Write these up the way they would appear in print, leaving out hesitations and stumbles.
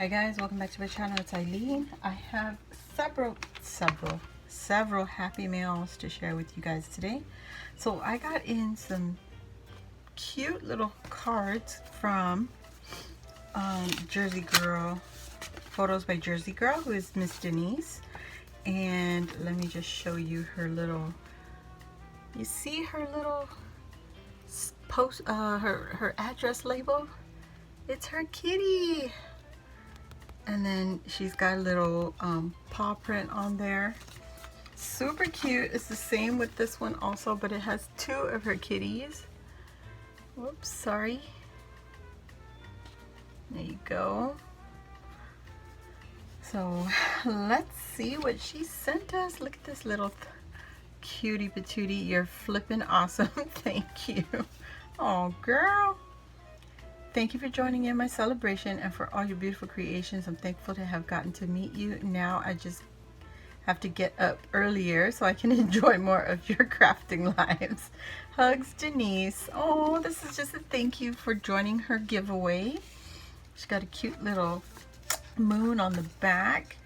Hi guys, welcome back to my channel. It's Eileen. I have several happy mails to share with you guys today. So I got in some cute little cards from Jersey Girl, photos by Jersey Girl, who is Miss Denise. And let me just show you her little, you see her little post, her address label? It's her kitty. And then she's got a little paw print on there. Super cute. It's the same with this one also, but it has two of her kitties. Whoops, sorry. There you go. So let's see what she sent us. Look at this little cutie patootie. You're flipping awesome. Thank you. Oh, girl. Thank you for joining in my celebration and for all your beautiful creations. I'm thankful to have gotten to meet you. Now I just have to get up earlier so I can enjoy more of your crafting lives. Hugs, Denise. Oh, this is just a thank you for joining her giveaway. She's got a cute little moon on the back.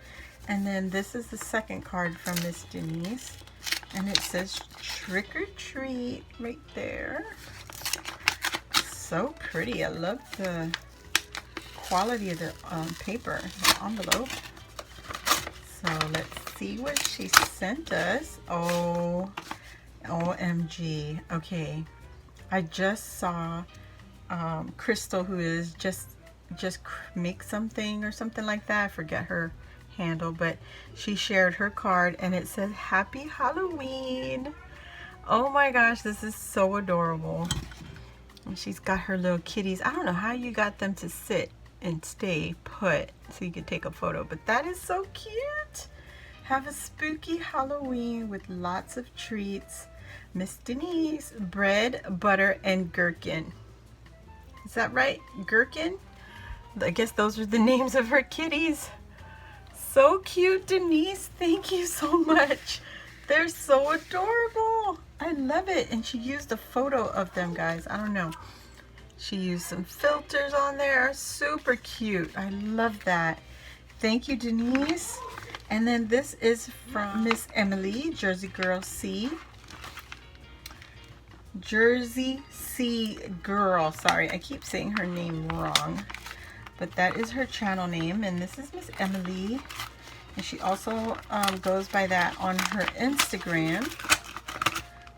And then this is the second card from Miss Denise. And it says trick or treat right there. So pretty. I love the quality of the paper, the envelope. So let's see what she sent us. Oh, OMG. Okay, I just saw Crystal, who is just make something or something like that. I forget her handle, but she shared her card and it says Happy Halloween. Oh my gosh, this is so adorable. And she's got her little kitties. I don't know how you got them to sit and stay put so you could take a photo, but that is so cute. Have a spooky Halloween with lots of treats. Miss Denise, bread, butter, and gherkin. Is that right? Gherkin? I guess those are the names of her kitties. So cute, Denise. Thank you so much. They're so adorable. I love it. And she used a photo of them, guys. I don't know. She used some filters on there. Super cute. I love that. Thank you, Denise. And then this is from Miss Emily, Jersey Girl C. Jersey C Girl. Sorry, I keep saying her name wrong. But that is her channel name. And this is Miss Emily. And she also goes by that on her Instagram.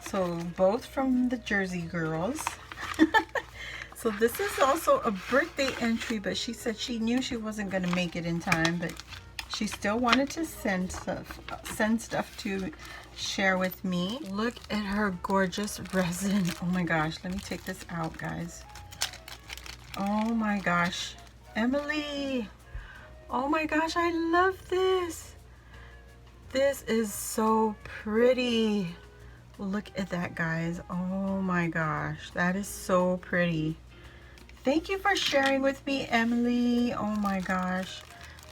So both from the Jersey Girls. So this is also a birthday entry, but she said she knew she wasn't going to make it in time, but she still wanted to send stuff to share with me. Look at her gorgeous resin. Oh my gosh, let me take this out, guys. Oh my gosh, Emily. Oh my gosh, I love this. This is so pretty. Look at that, guys. Oh my gosh, that is so pretty. Thank you for sharing with me, Emily. Oh my gosh.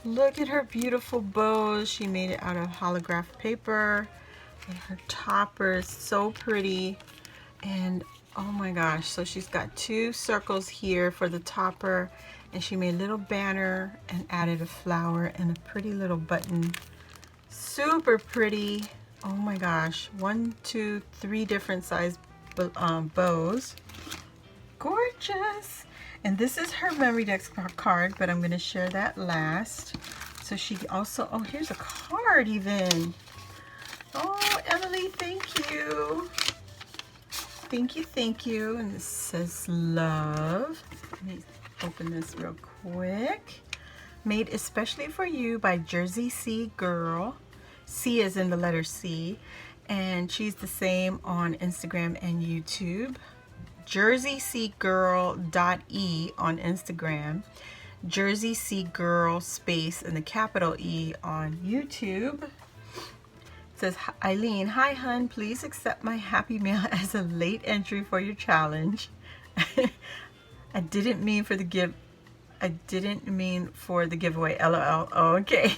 Look at her beautiful bows. She made it out of holograph paper. And her topper is so pretty. And oh my gosh, so she's got two circles here for the topper. And she made a little banner and added a flower and a pretty little button. Super pretty. Oh my gosh. 1, 2, 3 different size bows. Gorgeous. And this is her memory deck card, but I'm going to share that last. So she also, oh, here's a card even. Oh, Emily, thank you. Thank you, thank you. And this says love. Let me open this real quick. Made especially for you by Jersey C Girl. C is in the letter C. And she's the same on Instagram and YouTube. JerseyCGirl.e on Instagram. Jersey C Girl space and the capital E on YouTube. It says, Eileen, hi hun, please accept my happy mail as a late entry for your challenge. I didn't mean for the giveaway, lol. Oh, okay.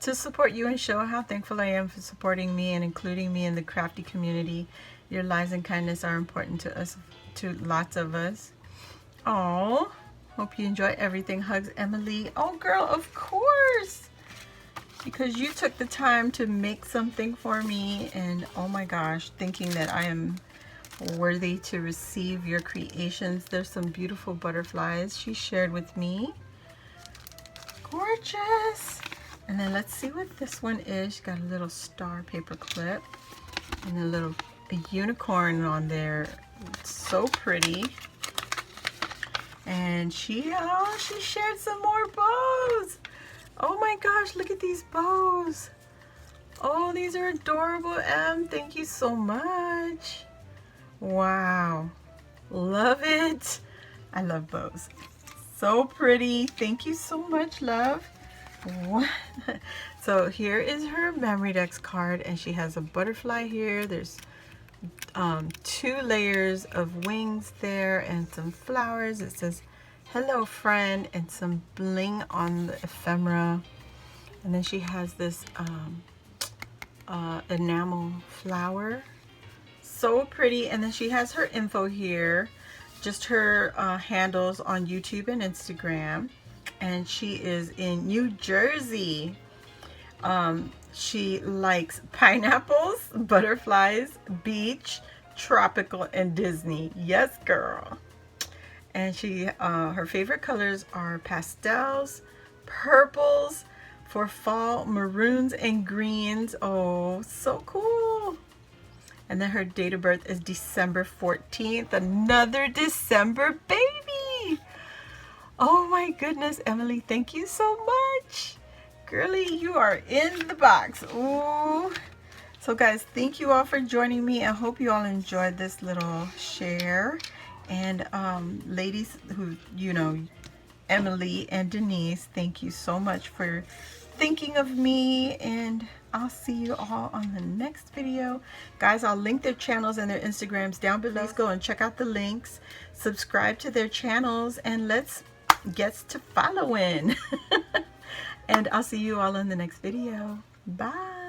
To support you and show how thankful I am for supporting me and including me in the crafty community. Your lives and kindness are important to us, to lots of us. Oh, Hope you enjoy everything. Hugs, Emily. Oh, girl, of course. Because you took the time to make something for me. And oh my gosh, thinking that I am worthy to receive your creations. There's some beautiful butterflies she shared with me. Gorgeous. And then let's see what this one is. She's got a little star paper clip and a unicorn on there. It's so pretty. And she shared some more bows. Oh my gosh, look at these bows. Oh, these are adorable, Em. Thank you so much. Wow. Love it. I love bows. So pretty. Thank you so much, love. So here is her memory dex card, and she has a butterfly here. There's 2 layers of wings there and some flowers. It says hello friend and some bling on the ephemera, and then she has this enamel flower. So pretty. And then she has her info here, just her handles on YouTube and Instagram, and she is in New Jersey. She likes pineapples, butterflies, beach, tropical, and Disney. Yes, girl. And she her favorite colors are pastels, purples for fall, maroons and greens. Oh, so cool. And then her date of birth is December 14th. Another December baby. Oh my goodness, Emily, thank you so much. Girly, you are in the box. Ooh. So guys, thank you all for joining me. I hope you all enjoyed this little share. And ladies who, you know, Emily and Denise, thank you so much for thinking of me, and I'll see you all on the next video. Guys, I'll link their channels and their Instagrams down below. Please go and check out the links, subscribe to their channels, and let's get to following. And I'll see you all in the next video. Bye.